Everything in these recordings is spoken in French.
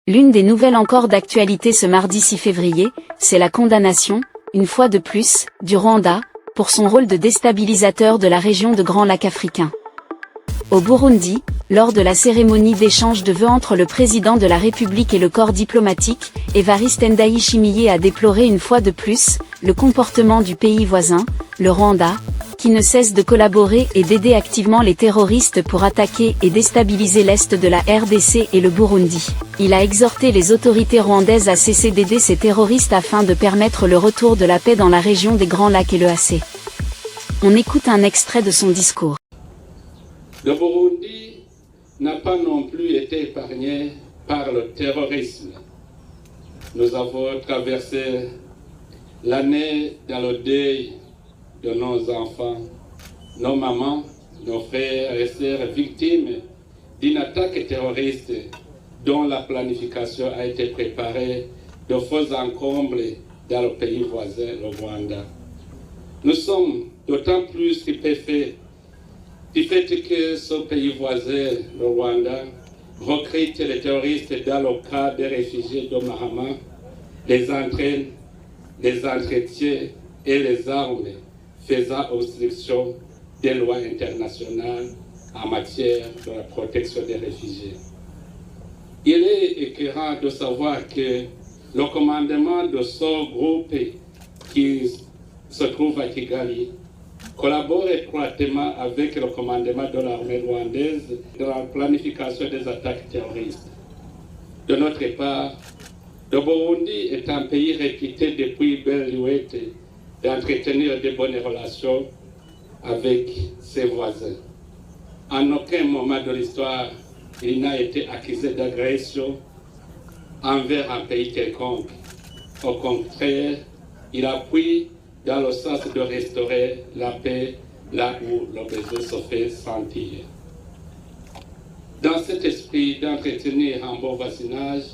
L'une des nouvelles encore d'actualité ce mardi 6 février, c'est la condamnation, une fois de plus, du Rwanda, pour son rôle de déstabilisateur de la région de Grand Lac africain. Au Burundi, lors de la cérémonie d'échange de vœux entre le président de la République et le corps diplomatique, Evariste Ndayishimiye a déploré une fois de plus, le comportement du pays voisin, le Rwanda, qui ne cesse de collaborer et d'aider activement les terroristes pour attaquer et déstabiliser l'Est de la RDC et le Burundi. Il a exhorté les autorités rwandaises à cesser d'aider ces terroristes afin de permettre le retour de la paix dans la région des Grands Lacs et le HC. On écoute un extrait de son discours. Le Burundi n'a pas non plus été épargné par le terrorisme. Nous avons traversé l'année dans le deuil de nos enfants, nos mamans, nos frères et sœurs victimes d'une attaque terroriste dont la planification a été préparée de faux encombres dans le pays voisin, le Rwanda. Nous sommes d'autant plus stupéfaits du fait que ce pays voisin, le Rwanda, recrute les terroristes dans le cas des réfugiés de Mahama, les entraîne, les entretient et les arme, faisant obstruction des lois internationales en matière de la protection des réfugiés. Il est écœurant de savoir que le commandement de ce groupe qui se trouve à Kigali collabore étroitement avec le commandement de l'armée rwandaise dans la planification des attaques terroristes. De notre part, le Burundi est un pays réputé depuis belle lurette d'entretenir de bonnes relations avec ses voisins. En aucun moment de l'histoire, il n'a été accusé d'agression envers un pays quelconque. Au contraire, il appuie dans le sens de restaurer la paix là où le besoin se fait sentir. Dans cet esprit d'entretenir un bon voisinage,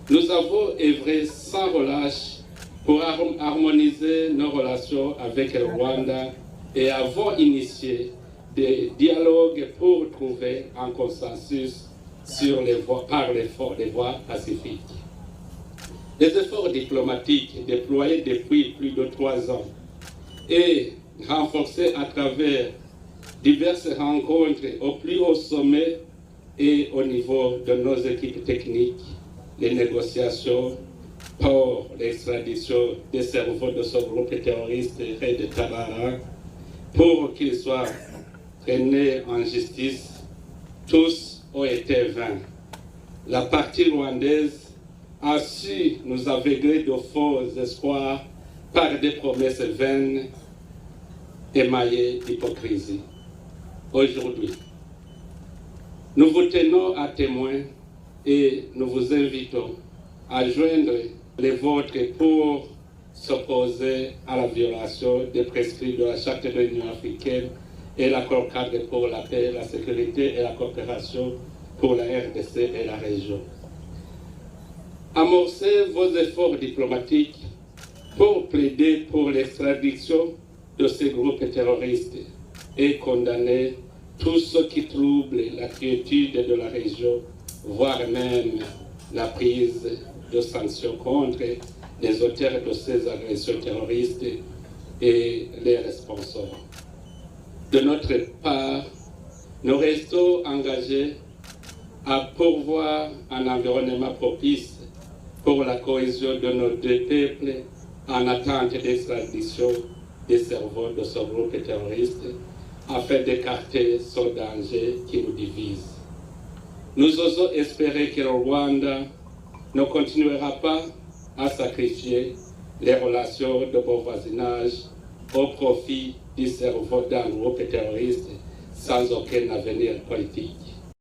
nous avons œuvré sans relâche pour harmoniser nos relations avec le Rwanda et avons initié des dialogues pour trouver un consensus sur les voies pacifiques. Les efforts diplomatiques déployés depuis plus de 3 ans et renforcés à travers diverses rencontres au plus haut sommet et au niveau de nos équipes techniques, les négociations pour l'extradition des cerveaux de ce groupe terroriste et de Tabara pour qu'ils soient traînés en justice, tous ont été vains. La partie rwandaise a su nous aveugler de faux espoirs par des promesses vaines émaillées d'hypocrisie. Aujourd'hui, nous vous tenons à témoin et nous vous invitons à joindre les vôtres pour s'opposer à la violation des prescrits de la Charte de l'Union africaine et l'accord cadre pour la paix, la sécurité et la coopération pour la RDC et la région. Amorcez vos efforts diplomatiques pour plaider pour l'extradition de ces groupes terroristes et condamner tout ce qui trouble la quiétude de la région, voire même la prise de sanctions contre les auteurs de ces agressions terroristes et les responsables. De notre part, nous restons engagés à pourvoir un environnement propice pour la cohésion de nos deux peuples en attente d'extradition des cerveaux de ce groupe terroriste afin d'écarter ce danger qui nous divise. Nous osons espérer que le Rwanda ne continuera pas à sacrifier les relations de bon voisinage au profit du cerveau d'un groupe terroriste sans aucun avenir politique.